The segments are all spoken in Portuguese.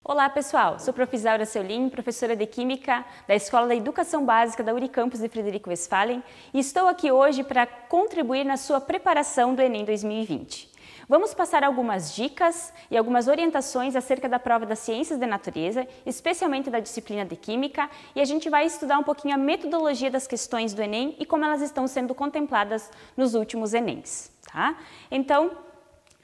Olá pessoal, sou a Prof. Isaura Seulin, professora de Química da Escola da Educação Básica da Unicampus de Frederico Westphalen e estou aqui hoje para contribuir na sua preparação do Enem 2020. Vamos passar algumas dicas e algumas orientações acerca da prova das Ciências da Natureza, especialmente da disciplina de Química, e a gente vai estudar um pouquinho a metodologia das questões do Enem e como elas estão sendo contempladas nos últimos Enems. Tá? Então,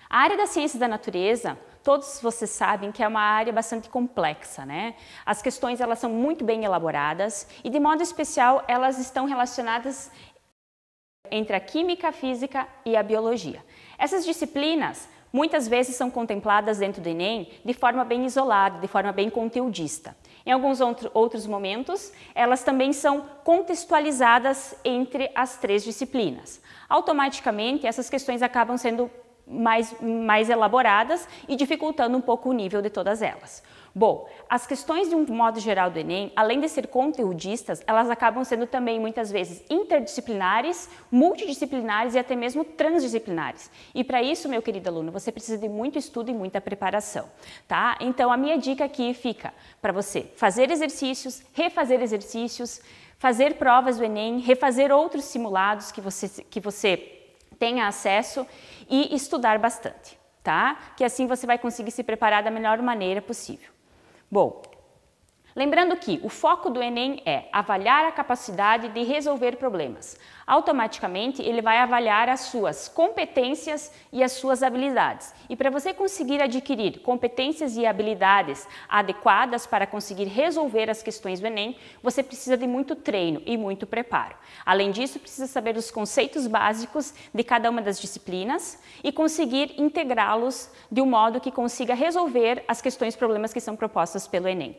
a área das Ciências da Natureza, todos vocês sabem que é uma área bastante complexa, né? As questões elas são muito bem elaboradas e, de modo especial, elas estão relacionadas entre a Química, a Física e a Biologia. Essas disciplinas muitas vezes são contempladas dentro do Enem de forma bem isolada, de forma bem conteudista. Em alguns outros momentos, elas também são contextualizadas entre as três disciplinas. Automaticamente, essas questões acabam sendo mais elaboradas e dificultando um pouco o nível de todas elas. Bom, as questões de um modo geral do Enem, além de ser conteudistas, elas acabam sendo também muitas vezes interdisciplinares, multidisciplinares e até mesmo transdisciplinares. E para isso, meu querido aluno, você precisa de muito estudo e muita preparação, tá? Então, a minha dica aqui fica para você fazer exercícios, refazer exercícios, fazer provas do Enem, refazer outros simulados que você tenha acesso e estudar bastante, tá? Que assim você vai conseguir se preparar da melhor maneira possível. Bom, lembrando que o foco do Enem é avaliar a capacidade de resolver problemas. Automaticamente, ele vai avaliar as suas competências e as suas habilidades. E para você conseguir adquirir competências e habilidades adequadas para conseguir resolver as questões do Enem, você precisa de muito treino e muito preparo. Além disso, precisa saber os conceitos básicos de cada uma das disciplinas e conseguir integrá-los de um modo que consiga resolver as questões e problemas que são propostas pelo Enem.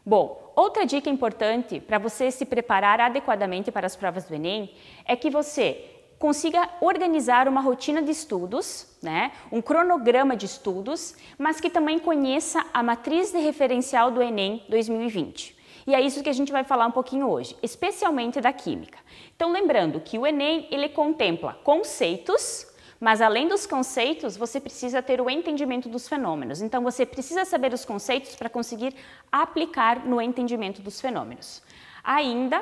Bom, outra dica importante para você se preparar adequadamente para as provas do Enem é que você consiga organizar uma rotina de estudos, né, um cronograma de estudos, mas que também conheça a matriz de referencial do Enem 2020. E é isso que a gente vai falar um pouquinho hoje, especialmente da Química. Então, lembrando que o Enem, ele contempla conceitos, mas além dos conceitos, você precisa ter o entendimento dos fenômenos. Então, você precisa saber os conceitos para conseguir aplicar no entendimento dos fenômenos. Ainda,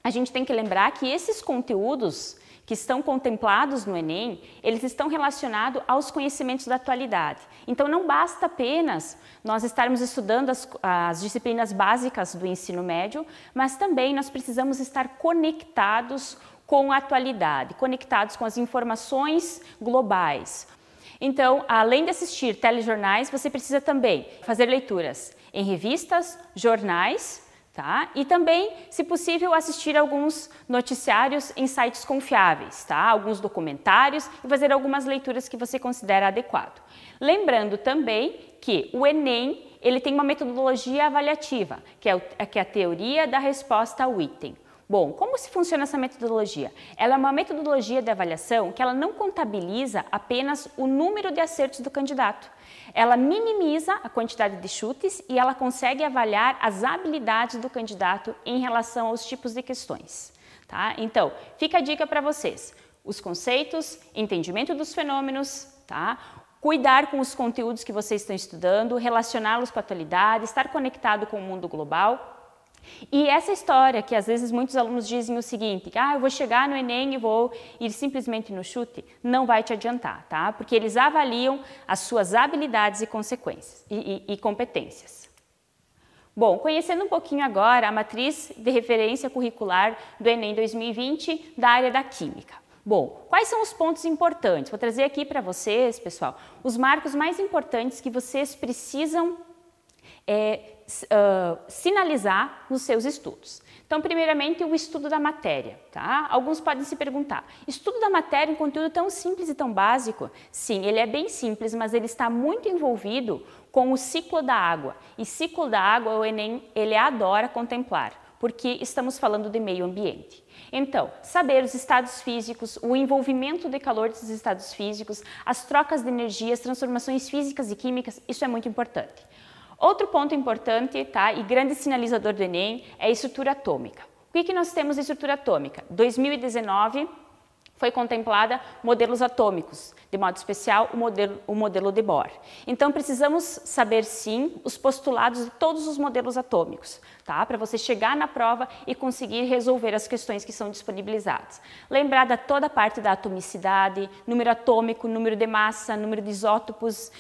a gente tem que lembrar que esses conteúdos que estão contemplados no Enem, eles estão relacionados aos conhecimentos da atualidade. Então, não basta apenas nós estarmos estudando as disciplinas básicas do ensino médio, mas também nós precisamos estar conectados com a atualidade, conectados com as informações globais. Então, além de assistir telejornais, você precisa também fazer leituras em revistas, jornais, tá? E também, se possível, assistir alguns noticiários em sites confiáveis, tá? Alguns documentários e fazer algumas leituras que você considera adequado. Lembrando também que o Enem, ele tem uma metodologia avaliativa, que é a teoria da resposta ao item. Bom, como se funciona essa metodologia? Ela é uma metodologia de avaliação que ela não contabiliza apenas o número de acertos do candidato. Ela minimiza a quantidade de chutes e ela consegue avaliar as habilidades do candidato em relação aos tipos de questões. Tá? Então, fica a dica para vocês. Os conceitos, entendimento dos fenômenos, tá? Cuidar com os conteúdos que vocês estão estudando, relacioná-los com a atualidade, estar conectado com o mundo global. E essa história que às vezes muitos alunos dizem o seguinte, eu vou chegar no Enem e vou ir simplesmente no chute, não vai te adiantar, tá? Porque eles avaliam as suas habilidades e consequências e competências. Bom, conhecendo um pouquinho agora a matriz de referência curricular do Enem 2020 da área da Química. Bom, quais são os pontos importantes? Vou trazer aqui para vocês, pessoal, os marcos mais importantes que vocês precisam sinalizar nos seus estudos. Então, primeiramente, o estudo da matéria, tá? Alguns podem se perguntar, estudo da matéria, um conteúdo tão simples e tão básico? Sim, ele é bem simples, mas ele está muito envolvido com o ciclo da água. E ciclo da água, o Enem, ele adora contemplar, porque estamos falando de meio ambiente. Então, saber os estados físicos, o envolvimento de calor desses estados físicos, as trocas de energia, as transformações físicas e químicas, isso é muito importante. Outro ponto importante, tá, e grande sinalizador do Enem é a estrutura atômica. O que nós temos de estrutura atômica? 2019, foi contemplada modelos atômicos, de modo especial o modelo de Bohr. Então precisamos saber sim os postulados de todos os modelos atômicos, tá? Para você chegar na prova e conseguir resolver as questões que são disponibilizadas. Lembrar da toda a parte da atomicidade, número atômico, número de massa, número de isótopos,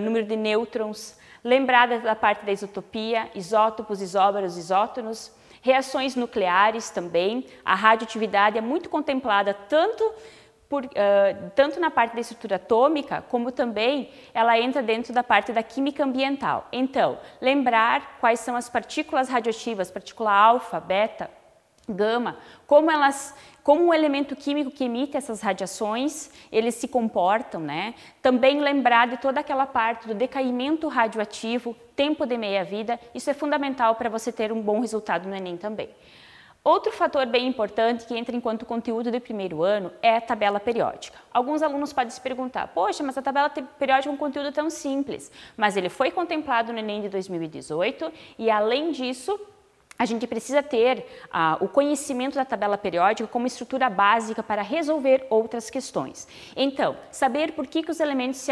número de nêutrons. Lembrar da parte da isotopia, isótopos, isóbaros, isótonos. Reações nucleares também, a radioatividade é muito contemplada tanto na parte da estrutura atômica, como também ela entra dentro da parte da química ambiental. Então, lembrar quais são as partículas radioativas, partícula alfa, beta, gama, como o elemento químico que emite essas radiações, eles se comportam, né? Também lembrar de toda aquela parte do decaimento radioativo, tempo de meia-vida, isso é fundamental para você ter um bom resultado no Enem também. Outro fator bem importante que entra enquanto conteúdo de primeiro ano é a tabela periódica. Alguns alunos podem se perguntar, poxa, mas a tabela periódica é um conteúdo tão simples, mas ele foi contemplado no Enem de 2018 e além disso, a gente precisa ter o conhecimento da tabela periódica como estrutura básica para resolver outras questões. Então, saber por que os elementos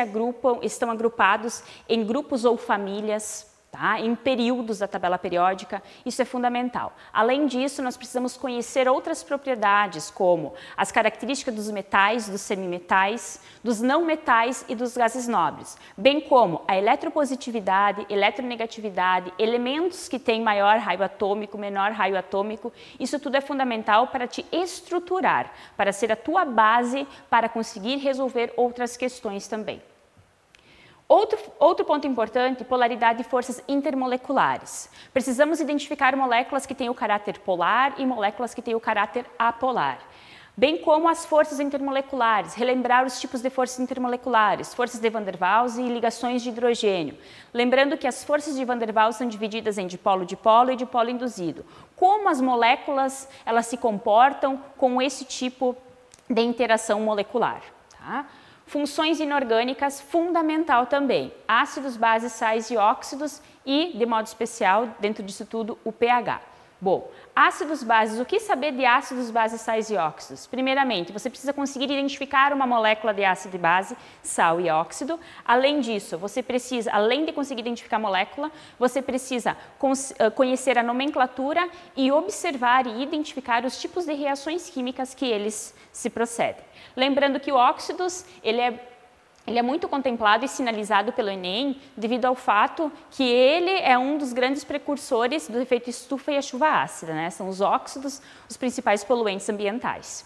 estão agrupados em grupos ou famílias, tá? Em períodos da tabela periódica, isso é fundamental. Além disso, nós precisamos conhecer outras propriedades, como as características dos metais, dos semimetais, dos não metais e dos gases nobres, bem como a eletropositividade, eletronegatividade, elementos que têm maior raio atômico, menor raio atômico, isso tudo é fundamental para te estruturar, para ser a tua base para conseguir resolver outras questões também. Outro ponto importante, polaridade e forças intermoleculares. Precisamos identificar moléculas que têm o caráter polar e moléculas que têm o caráter apolar. Bem como as forças intermoleculares, relembrar os tipos de forças intermoleculares, forças de Van der Waals e ligações de hidrogênio. Lembrando que as forças de Van der Waals são divididas em dipolo-dipolo e dipolo induzido. Como as moléculas elas se comportam com esse tipo de interação molecular, tá? Funções inorgânicas, fundamental também, ácidos, bases, sais e óxidos e, de modo especial, dentro disso tudo, o pH. Bom, ácidos, bases, o que saber de ácidos, bases, sais e óxidos? Primeiramente, você precisa conseguir identificar uma molécula de ácido e base, sal e óxido. Além disso, você precisa, além de conseguir identificar a molécula, você precisa conhecer a nomenclatura e observar e identificar os tipos de reações químicas que eles se procedem. Lembrando que o óxidos, ele é muito contemplado e sinalizado pelo Enem devido ao fato que ele é um dos grandes precursores do efeito estufa e a chuva ácida, né? São os óxidos os principais poluentes ambientais.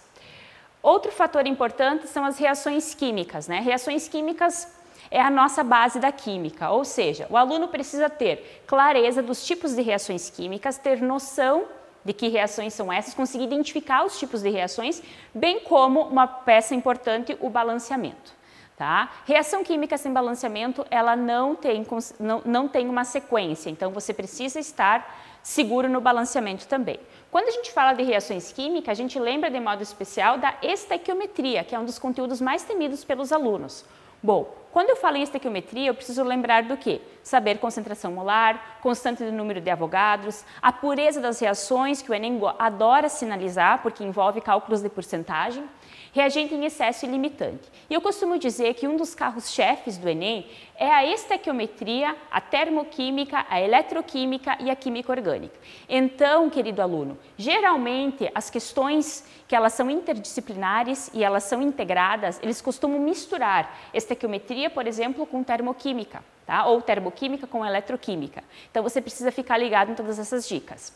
Outro fator importante são as reações químicas, né? Reações químicas é a nossa base da química, ou seja, o aluno precisa ter clareza dos tipos de reações químicas, ter noção de que reações são essas, conseguir identificar os tipos de reações, bem como uma peça importante, o balanceamento. Tá? Reação química sem balanceamento, ela não tem uma sequência, então você precisa estar seguro no balanceamento também. Quando a gente fala de reações químicas, a gente lembra de modo especial da estequiometria, que é um dos conteúdos mais temidos pelos alunos. Bom, quando eu falo em estequiometria, eu preciso lembrar do quê? Saber concentração molar, constante do número de Avogadros, a pureza das reações, que o Enem adora sinalizar, porque envolve cálculos de porcentagem, reagente em excesso e limitante. E eu costumo dizer que um dos carros-chefes do Enem é a estequiometria, a termoquímica, a eletroquímica e a química orgânica. Então, querido aluno, geralmente as questões que elas são interdisciplinares e elas são integradas, eles costumam misturar estequiometria, por exemplo, com termoquímica, tá? Ou termoquímica com eletroquímica. Então, você precisa ficar ligado em todas essas dicas.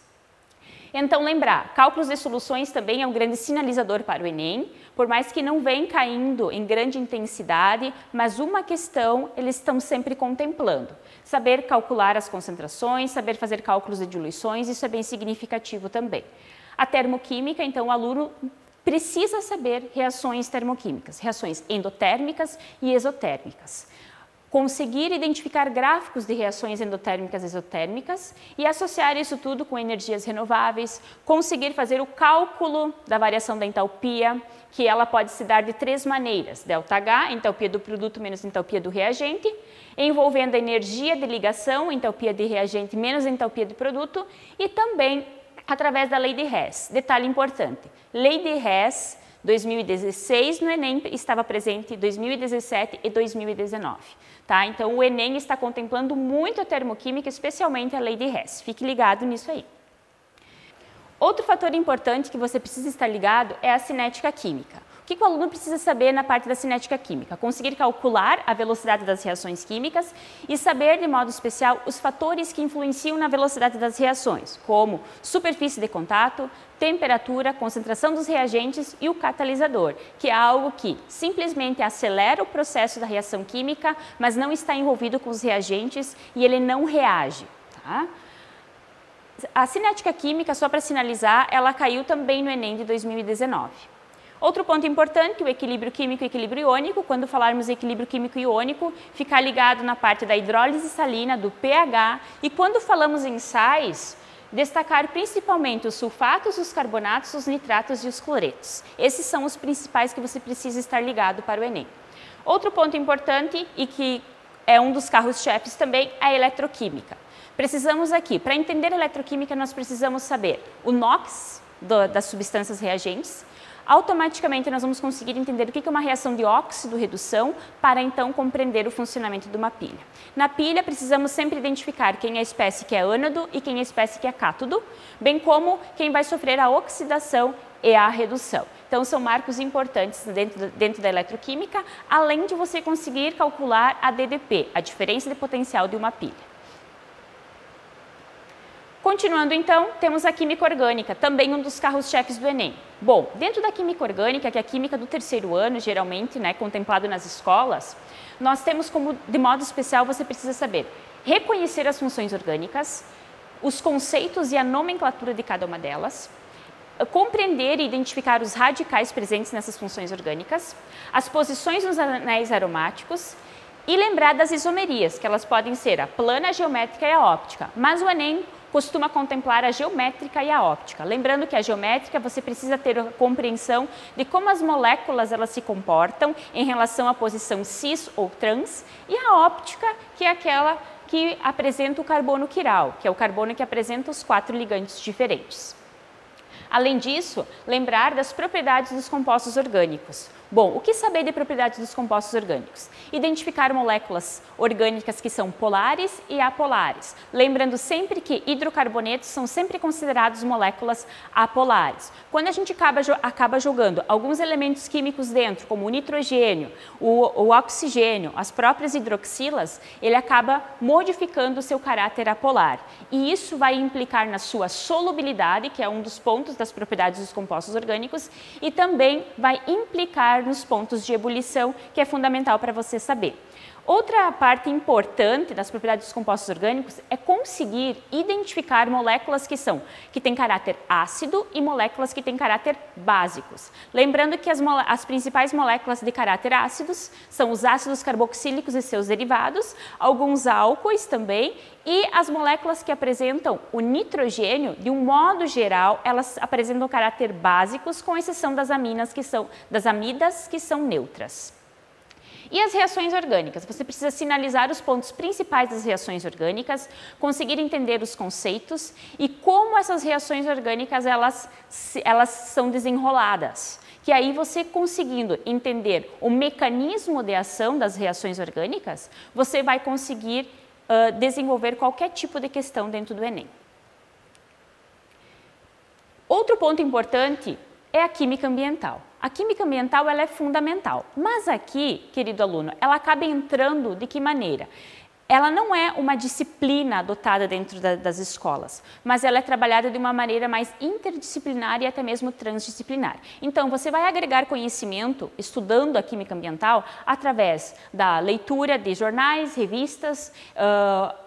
Então, lembrar, cálculos de soluções também é um grande sinalizador para o Enem, por mais que não venha caindo em grande intensidade, mas uma questão eles estão sempre contemplando. Saber calcular as concentrações, saber fazer cálculos de diluições, isso é bem significativo também. A termoquímica, então, o aluno precisa saber reações termoquímicas, reações endotérmicas e exotérmicas. Conseguir identificar gráficos de reações endotérmicas e exotérmicas e associar isso tudo com energias renováveis, conseguir fazer o cálculo da variação da entalpia, que ela pode se dar de três maneiras, ΔH, entalpia do produto menos entalpia do reagente, envolvendo a energia de ligação, entalpia de reagente menos entalpia do produto, e também através da lei de Hess. Detalhe importante, lei de Hess 2016 no Enem estava presente 2017 e 2019. Tá? Então, o Enem está contemplando muito a termoquímica, especialmente a lei de Hess. Fique ligado nisso aí. Outro fator importante que você precisa estar ligado é a cinética química. O que o aluno precisa saber na parte da cinética química? Conseguir calcular a velocidade das reações químicas e saber, de modo especial, os fatores que influenciam na velocidade das reações, como superfície de contato, temperatura, concentração dos reagentes e o catalisador, que é algo que simplesmente acelera o processo da reação química, mas não está envolvido com os reagentes e ele não reage. Tá? A cinética química, só para sinalizar, ela caiu também no Enem de 2019. Outro ponto importante, o equilíbrio químico e equilíbrio iônico. Quando falarmos em equilíbrio químico e iônico, ficar ligado na parte da hidrólise salina, do pH. E quando falamos em sais, destacar principalmente os sulfatos, os carbonatos, os nitratos e os cloretos. Esses são os principais que você precisa estar ligado para o Enem. Outro ponto importante e que é um dos carros-chefes também, é a eletroquímica. Precisamos aqui, para entender a eletroquímica, nós precisamos saber o NOx das substâncias reagentes. Automaticamente nós vamos conseguir entender o que é uma reação de óxido-redução para então compreender o funcionamento de uma pilha. Na pilha precisamos sempre identificar quem é a espécie que é ânodo e quem é a espécie que é cátodo, bem como quem vai sofrer a oxidação e a redução. Então são marcos importantes dentro da eletroquímica, além de você conseguir calcular a DDP, a diferença de potencial de uma pilha. Continuando então, temos a química orgânica, também um dos carros-chefes do Enem. Bom, dentro da química orgânica, que é a química do terceiro ano, geralmente, contemplado nas escolas, nós temos como, de modo especial, você precisa saber reconhecer as funções orgânicas, os conceitos e a nomenclatura de cada uma delas, compreender e identificar os radicais presentes nessas funções orgânicas, as posições nos anéis aromáticos, e lembrar das isomerias, que elas podem ser a plana, a geométrica e a óptica, mas o Enem costuma contemplar a geométrica e a óptica. Lembrando que a geométrica você precisa ter a compreensão de como as moléculas elas se comportam em relação à posição cis ou trans, e a óptica, que é aquela que apresenta o carbono quiral, que é o carbono que apresenta os 4 ligantes diferentes. Além disso, lembrar das propriedades dos compostos orgânicos. Bom, o que saber de propriedades dos compostos orgânicos? Identificar moléculas orgânicas que são polares e apolares. Lembrando sempre que hidrocarbonetos são sempre considerados moléculas apolares. Quando a gente acaba jogando alguns elementos químicos dentro, como o nitrogênio, o oxigênio, as próprias hidroxilas, ele acaba modificando o seu caráter apolar. E isso vai implicar na sua solubilidade, que é um dos pontos das propriedades dos compostos orgânicos, e também vai implicar nos pontos de ebulição, que é fundamental para você saber. Outra parte importante das propriedades dos compostos orgânicos é conseguir identificar moléculas que têm caráter ácido e moléculas que têm caráter básicos. Lembrando que as principais moléculas de caráter ácidos são os ácidos carboxílicos e seus derivados, alguns álcoois também, e as moléculas que apresentam o nitrogênio, de um modo geral, elas apresentam caráter básicos, com exceção das amidas que são neutras. E as reações orgânicas? Você precisa sinalizar os pontos principais das reações orgânicas, conseguir entender os conceitos e como essas reações orgânicas elas são desenroladas. Que aí você conseguindo entender o mecanismo de ação das reações orgânicas, você vai conseguir desenvolver qualquer tipo de questão dentro do Enem. Outro ponto importante é a química ambiental. A química ambiental ela é fundamental, mas aqui, querido aluno, ela acaba entrando de que maneira? Ela não é uma disciplina adotada dentro das escolas, mas ela é trabalhada de uma maneira mais interdisciplinar e até mesmo transdisciplinar. Então, você vai agregar conhecimento estudando a química ambiental através da leitura de jornais, revistas,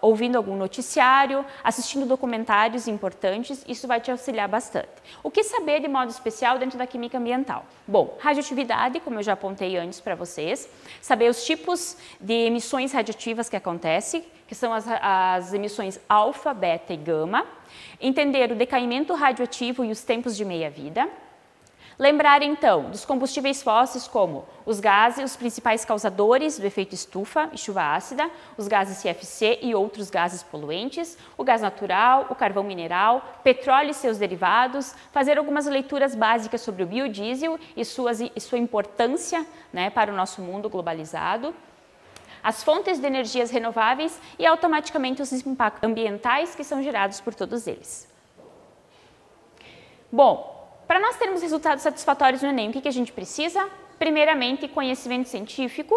ouvindo algum noticiário, assistindo documentários importantes, isso vai te auxiliar bastante. O que saber de modo especial dentro da química ambiental? Bom, radioatividade, como eu já apontei antes para vocês, saber os tipos de emissões radioativas que acontecem, que são as emissões alfa, beta e gama, entender o decaimento radioativo e os tempos de meia-vida, Lembrar então dos combustíveis fósseis como os gases, os principais causadores do efeito estufa e chuva ácida, os gases CFC e outros gases poluentes, o gás natural, o carvão mineral, petróleo e seus derivados, fazer algumas leituras básicas sobre o biodiesel e sua importância, né, para o nosso mundo globalizado, as fontes de energias renováveis e automaticamente os impactos ambientais que são gerados por todos eles. Bom, para nós termos resultados satisfatórios no Enem, o que a gente precisa? Primeiramente, conhecimento científico.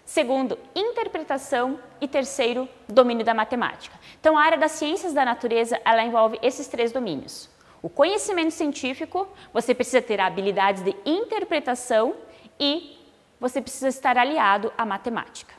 Segundo, interpretação. E terceiro, domínio da matemática. Então, a área das ciências da natureza, ela envolve esses 3 domínios. O conhecimento científico, você precisa ter habilidades de interpretação e você precisa estar aliado à matemática.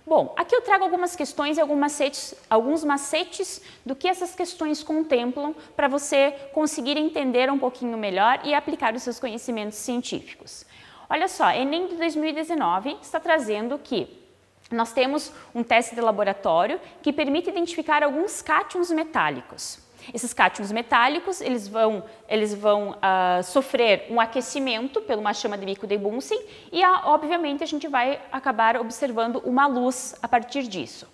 Bom, aqui eu trago algumas questões e alguns macetes do que essas questões contemplam para você conseguir entender um pouquinho melhor e aplicar os seus conhecimentos científicos. Olha só, Enem de 2019 está trazendo que nós temos um teste de laboratório que permite identificar alguns cátions metálicos. Esses cátions metálicos, eles vão sofrer um aquecimento por uma chama de bico de Bunsen e, obviamente, a gente vai acabar observando uma luz a partir disso.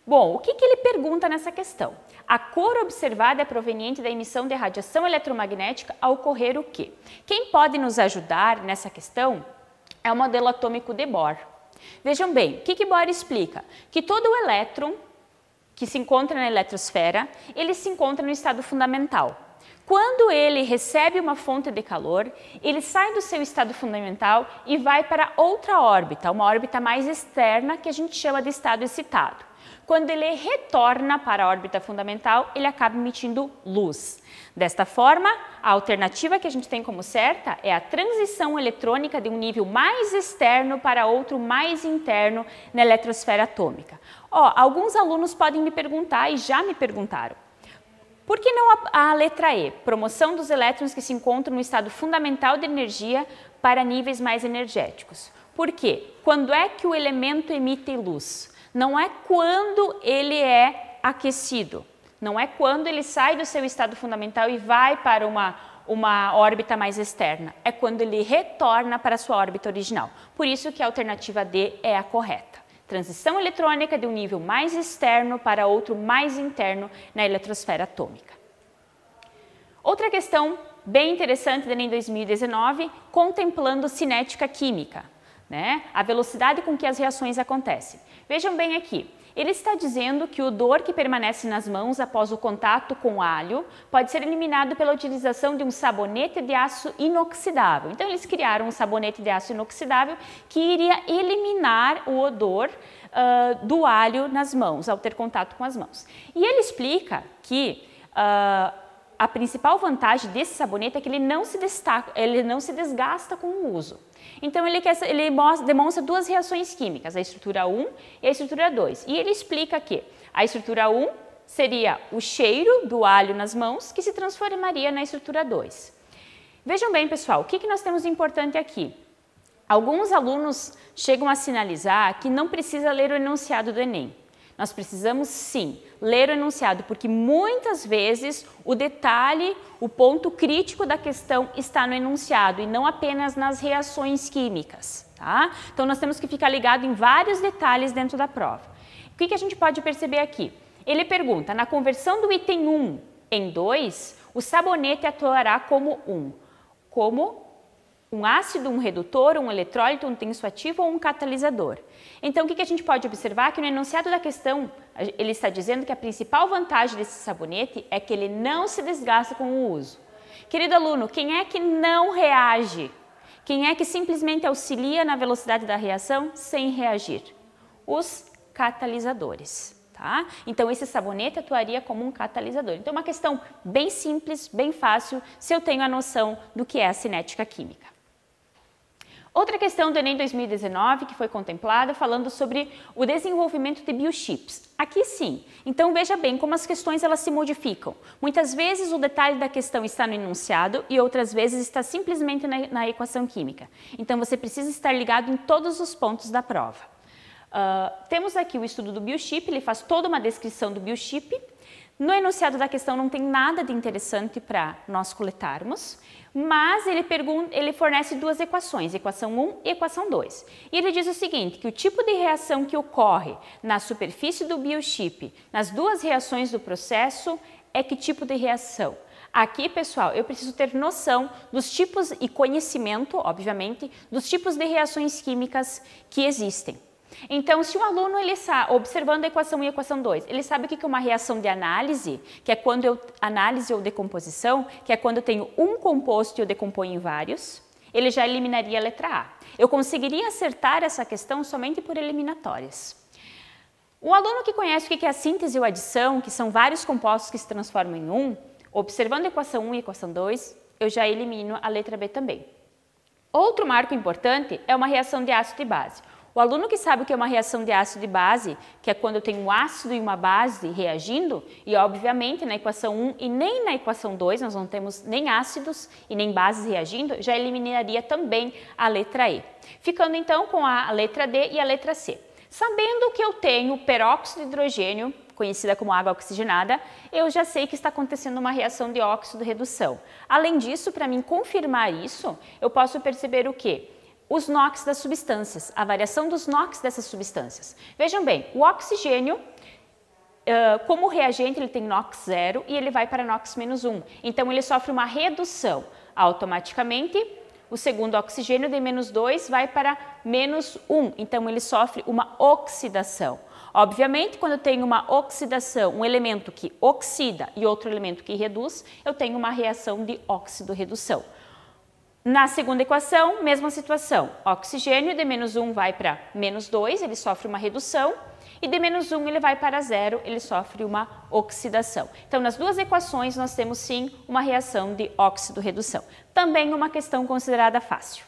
Bom, o que ele pergunta nessa questão? A cor observada é proveniente da emissão de radiação eletromagnética a ocorrer o quê? Quem pode nos ajudar nessa questão é o modelo atômico de Bohr. Vejam bem, o que Bohr explica? Que todo o elétron que se encontra na eletrosfera, ele se encontra no estado fundamental. Quando ele recebe uma fonte de calor, ele sai do seu estado fundamental e vai para outra órbita, uma órbita mais externa que a gente chama de estado excitado. Quando ele retorna para a órbita fundamental, ele acaba emitindo luz. Desta forma, a alternativa que a gente tem como certa é a transição eletrônica de um nível mais externo para outro mais interno na eletrosfera atômica. Alguns alunos podem me perguntar, e já me perguntaram, por que não a letra E, promoção dos elétrons que se encontram no estado fundamental de energia para níveis mais energéticos? Por quê? Quando é que o elemento emite luz? Não é quando ele é aquecido, não é quando ele sai do seu estado fundamental e vai para uma órbita mais externa, é quando ele retorna para a sua órbita original. Por isso que a alternativa D é a correta. Transição eletrônica de um nível mais externo para outro mais interno na eletrosfera atômica. Outra questão bem interessante do Enem 2019, contemplando cinética química, né? A velocidade com que as reações acontecem. Vejam bem aqui, ele está dizendo que o odor que permanece nas mãos após o contato com alho pode ser eliminado pela utilização de um sabonete de aço inoxidável. Então, eles criaram um sabonete de aço inoxidável que iria eliminar o odor do alho nas mãos, ao ter contato com as mãos. E ele explica que a principal vantagem desse sabonete é que ele não se desgasta com o uso. Então, ele demonstra 2 reações químicas, a estrutura 1 e a estrutura 2. E ele explica que a estrutura 1 seria o cheiro do alho nas mãos, que se transformaria na estrutura 2. Vejam bem, pessoal, o que nós temos de importante aqui? Alguns alunos chegam a sinalizar que não precisa ler o enunciado do Enem. Nós precisamos, sim, ler o enunciado, porque muitas vezes o detalhe, o ponto crítico da questão está no enunciado e não apenas nas reações químicas, tá? Então, nós temos que ficar ligado em vários detalhes dentro da prova. O que a gente pode perceber aqui? Ele pergunta, na conversão do item 1 em 2, o sabonete atuará como um ácido, um redutor, um eletrólito, um tensoativo ou um catalisador. Então, o que a gente pode observar? Que no enunciado da questão, ele está dizendo que a principal vantagem desse sabonete é que ele não se desgasta com o uso. Querido aluno, quem é que não reage? Quem é que simplesmente auxilia na velocidade da reação sem reagir? Os catalisadores. Tá? Então, esse sabonete atuaria como um catalisador. Então, é uma questão bem simples, bem fácil, se eu tenho a noção do que é a cinética química. Outra questão do Enem 2019 que foi contemplada, falando sobre o desenvolvimento de biochips. Aqui sim. Então, veja bem como as questões elas se modificam. Muitas vezes o detalhe da questão está no enunciado e outras vezes está simplesmente na equação química. Então, você precisa estar ligado em todos os pontos da prova. Temos aqui o estudo do biochip, ele faz toda uma descrição do biochip. No enunciado da questão não tem nada de interessante para nós coletarmos, mas ele fornece duas equações, equação 1 e equação 2. E ele diz o seguinte, que o tipo de reação que ocorre na superfície do biochip, nas duas reações do processo, é que tipo de reação? Aqui, pessoal, eu preciso ter noção dos tipos e conhecimento, obviamente, dos tipos de reações químicas que existem. Então, se o aluno, observando a equação 1 e a equação 2, ele sabe o que é uma reação de análise, que é quando análise ou decomposição, que é quando eu tenho um composto e eu decomponho em vários, ele já eliminaria a letra A. Eu conseguiria acertar essa questão somente por eliminatórias. O aluno que conhece o que é a síntese ou adição, que são vários compostos que se transformam em um, observando a equação 1 e a equação 2, eu já elimino a letra B também. Outro marco importante é uma reação de ácido e base. O aluno que sabe o que é uma reação de ácido e base, que é quando eu tenho um ácido e uma base reagindo, e obviamente na equação 1 e nem na equação 2 nós não temos nem ácidos e nem bases reagindo, já eliminaria também a letra E. Ficando então com a letra D e a letra C. Sabendo que eu tenho peróxido de hidrogênio, conhecida como água oxigenada, eu já sei que está acontecendo uma reação de óxido-redução. Além disso, para mim confirmar isso, eu posso perceber o quê? Os NOx das substâncias, a variação dos NOx dessas substâncias. Vejam bem, o oxigênio, como reagente, ele tem NOx 0 e ele vai para NOx menos 1. Então, ele sofre uma redução. Automaticamente, o segundo oxigênio de menos 2 vai para menos 1. Então, ele sofre uma oxidação. Obviamente, quando eu tenho uma oxidação, um elemento que oxida e outro elemento que reduz, eu tenho uma reação de óxido-redução. Na segunda equação, mesma situação. Oxigênio de menos 1 vai para menos 2, ele sofre uma redução. E de menos 1 ele vai para 0, ele sofre uma oxidação. Então, nas duas equações, nós temos sim uma reação de óxido-redução. Também uma questão considerada fácil.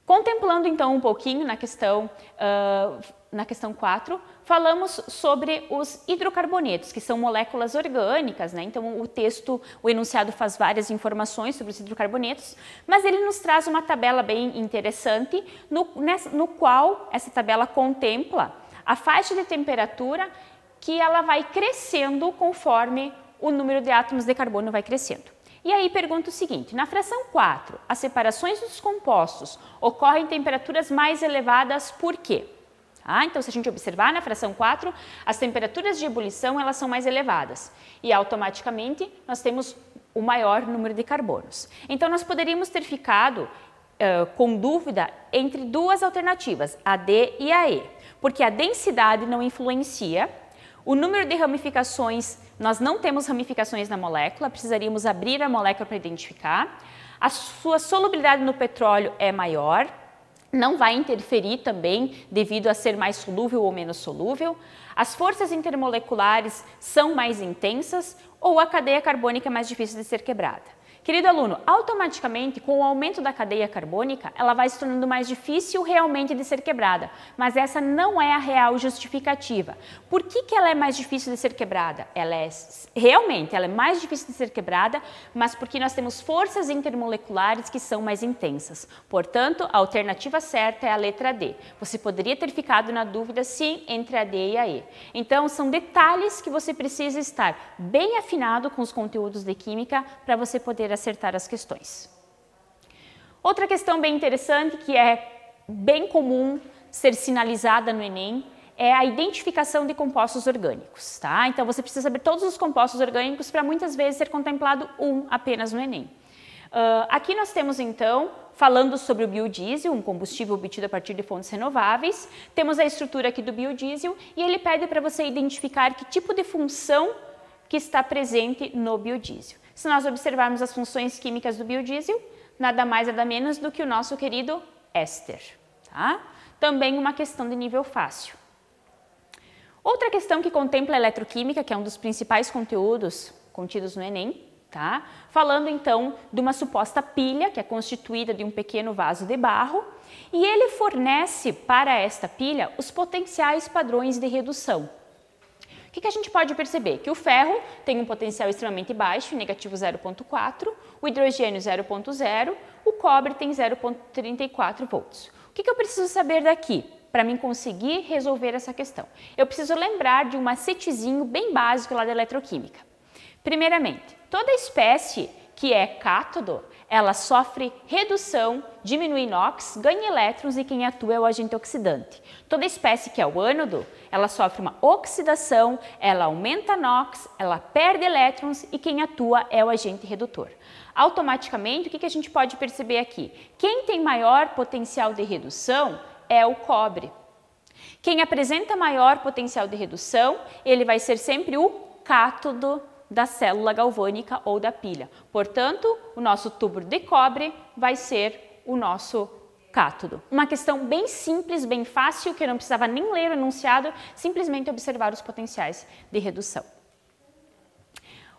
Contemplando então um pouquinho na questão 4, falamos sobre os hidrocarbonetos, que são moléculas orgânicas, né? Então o enunciado faz várias informações sobre os hidrocarbonetos, mas ele nos traz uma tabela bem interessante, no qual essa tabela contempla a faixa de temperatura que ela vai crescendo conforme o número de átomos de carbono vai crescendo. E aí pergunta o seguinte, na fração 4, as separações dos compostos ocorrem em temperaturas mais elevadas por quê? Então, se a gente observar na fração 4, as temperaturas de ebulição elas são mais elevadas e automaticamente nós temos o maior número de carbonos. Então, nós poderíamos ter ficado com dúvida entre duas alternativas, a D e a E, porque a densidade não influencia, o número de ramificações, nós não temos ramificações na molécula, precisaríamos abrir a molécula para identificar. A sua solubilidade no petróleo é maior, não vai interferir também devido a ser mais solúvel ou menos solúvel. As forças intermoleculares são mais intensas ou a cadeia carbônica é mais difícil de ser quebrada. Querido aluno, automaticamente, com o aumento da cadeia carbônica, ela vai se tornando mais difícil realmente de ser quebrada, mas essa não é a real justificativa. Por que ela é mais difícil de ser quebrada? Ela é mais difícil de ser quebrada, mas porque nós temos forças intermoleculares que são mais intensas. Portanto, a alternativa certa é a letra D. Você poderia ter ficado na dúvida, sim, entre a D e a E. Então, são detalhes que você precisa estar bem afinado com os conteúdos de química para você poder acertar as questões. Outra questão bem interessante, que é bem comum ser sinalizada no Enem, é a identificação de compostos orgânicos, tá? Então, você precisa saber todos os compostos orgânicos para muitas vezes ser contemplado um apenas no Enem. Aqui nós temos, então, falando sobre o biodiesel, um combustível obtido a partir de fontes renováveis, temos a estrutura aqui do biodiesel e ele pede para você identificar que tipo de função que está presente no biodiesel. Se nós observarmos as funções químicas do biodiesel, nada mais nada menos do que o nosso querido éster, tá? Também uma questão de nível fácil. Outra questão que contempla a eletroquímica, que é um dos principais conteúdos contidos no Enem, tá? Falando então de uma suposta pilha, que é constituída de um pequeno vaso de barro, e ele fornece para esta pilha os potenciais padrões de redução. O que a gente pode perceber? Que o ferro tem um potencial extremamente baixo, negativo 0,4, o hidrogênio 0,0, o cobre tem 0,34 volts. O que eu preciso saber daqui? para mim conseguir resolver essa questão? Eu preciso lembrar de um macetezinho bem básico lá da eletroquímica. Primeiramente, toda espécie que é cátodo, ela sofre redução, diminui NOx, ganha elétrons e quem atua é o agente oxidante. Toda espécie que é o ânodo, ela sofre uma oxidação, ela aumenta NOx, ela perde elétrons e quem atua é o agente redutor. Automaticamente, o que a gente pode perceber aqui? Quem tem maior potencial de redução é o cobre. Quem apresenta maior potencial de redução, ele vai ser sempre o cátodo da célula galvânica ou da pilha. Portanto, o nosso tubo de cobre vai ser o nosso cátodo. Uma questão bem simples, bem fácil, que eu não precisava nem ler o enunciado, simplesmente observar os potenciais de redução.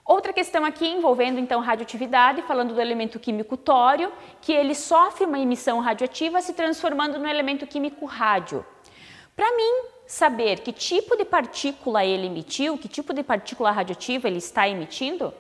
Outra questão aqui envolvendo então radioatividade, falando do elemento químico tório, que ele sofre uma emissão radioativa se transformando no elemento químico rádio. Para mim saber que tipo de partícula ele emitiu, que tipo de partícula radioativa ele está emitindo,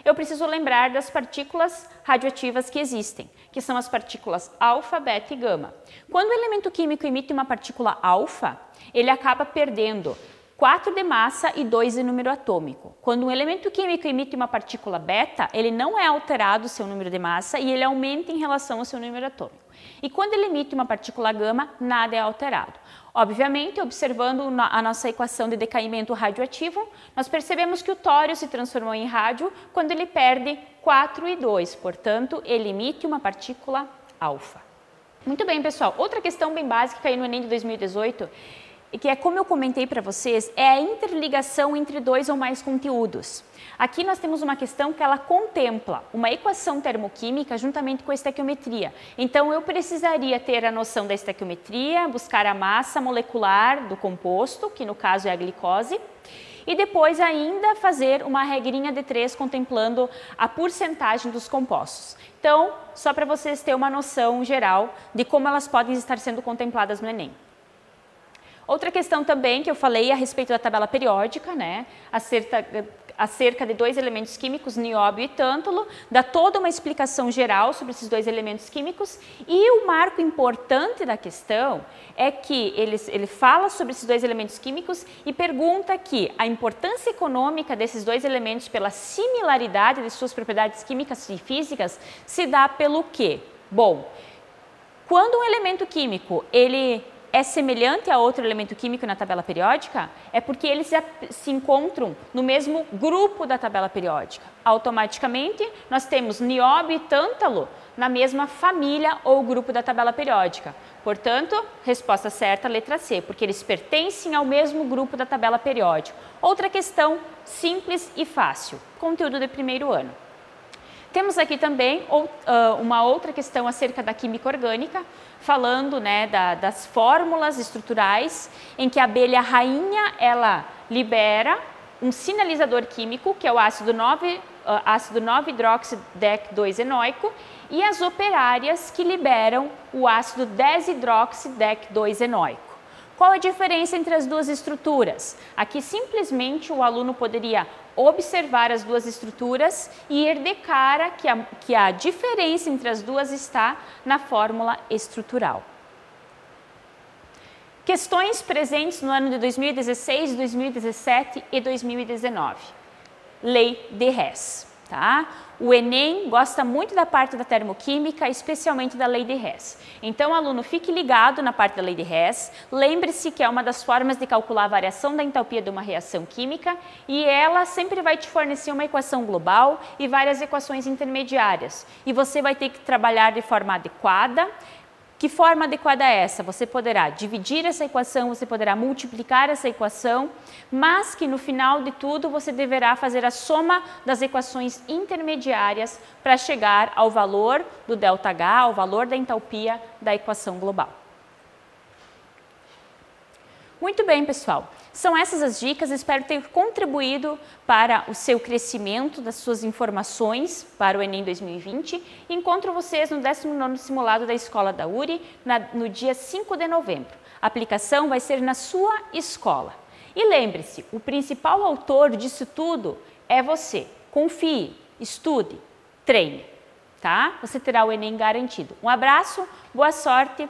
eu preciso lembrar das partículas radioativas que existem, que são as partículas alfa, beta e gama. Quando o elemento químico emite uma partícula alfa, ele acaba perdendo 4 de massa e 2 de número atômico. Quando um elemento químico emite uma partícula beta, ele não é alterado o seu número de massa e ele aumenta em relação ao seu número atômico. E quando ele emite uma partícula gama, nada é alterado. Obviamente, observando a nossa equação de decaimento radioativo, nós percebemos que o tório se transformou em rádio quando ele perde 4 e 2, portanto, ele emite uma partícula alfa. Muito bem, pessoal. Outra questão bem básica que caiu no Enem de 2018, e que é, como eu comentei para vocês, é a interligação entre 2 ou mais conteúdos. Aqui nós temos uma questão que ela contempla uma equação termoquímica juntamente com a estequiometria. Então, eu precisaria ter a noção da estequiometria, buscar a massa molecular do composto, que no caso é a glicose, e depois ainda fazer uma regrinha de 3 contemplando a porcentagem dos compostos. Então, só para vocês terem uma noção geral de como elas podem estar sendo contempladas no Enem. Outra questão também que eu falei a respeito da tabela periódica, né, acerca de 2 elementos químicos, nióbio e tântalo, dá toda uma explicação geral sobre esses 2 elementos químicos e o marco importante da questão é que ele fala sobre esses 2 elementos químicos e pergunta que a importância econômica desses 2 elementos pela similaridade de suas propriedades químicas e físicas se dá pelo quê? Bom, quando um elemento químico ele é semelhante a outro elemento químico na tabela periódica, é porque eles se encontram no mesmo grupo da tabela periódica. Automaticamente, nós temos nióbio e tântalo na mesma família ou grupo da tabela periódica. Portanto, resposta certa, letra C, porque eles pertencem ao mesmo grupo da tabela periódica. Outra questão simples e fácil, conteúdo de primeiro ano. Temos aqui também uma outra questão acerca da química orgânica, falando, né, das fórmulas estruturais em que a abelha rainha ela libera um sinalizador químico, que é o ácido 9-hidroxidec-2-enoico, e as operárias que liberam o ácido 10-hidroxidec-2-enoico. Qual a diferença entre as duas estruturas? Aqui simplesmente o aluno poderia observar as duas estruturas e ir de cara que a diferença entre as duas está na fórmula estrutural. Questões presentes no ano de 2016, 2017 e 2019. Lei de Hess. Tá? O Enem gosta muito da parte da termoquímica, especialmente da lei de Hess. Então, aluno, fique ligado na parte da lei de Hess. Lembre-se que é uma das formas de calcular a variação da entalpia de uma reação química e ela sempre vai te fornecer uma equação global e várias equações intermediárias. E você vai ter que trabalhar de forma adequada. Que forma adequada é essa? Você poderá dividir essa equação, você poderá multiplicar essa equação, mas que no final de tudo você deverá fazer a soma das equações intermediárias para chegar ao valor do ΔH, ao valor da entalpia da equação global. Muito bem, pessoal. São essas as dicas, espero ter contribuído para o seu crescimento das suas informações para o Enem 2020. Encontro vocês no 19º simulado da Escola da URI no dia 5 de novembro. A aplicação vai ser na sua escola. E lembre-se, o principal autor disso tudo é você. Confie, estude, treine, tá? Você terá o Enem garantido. Um abraço, boa sorte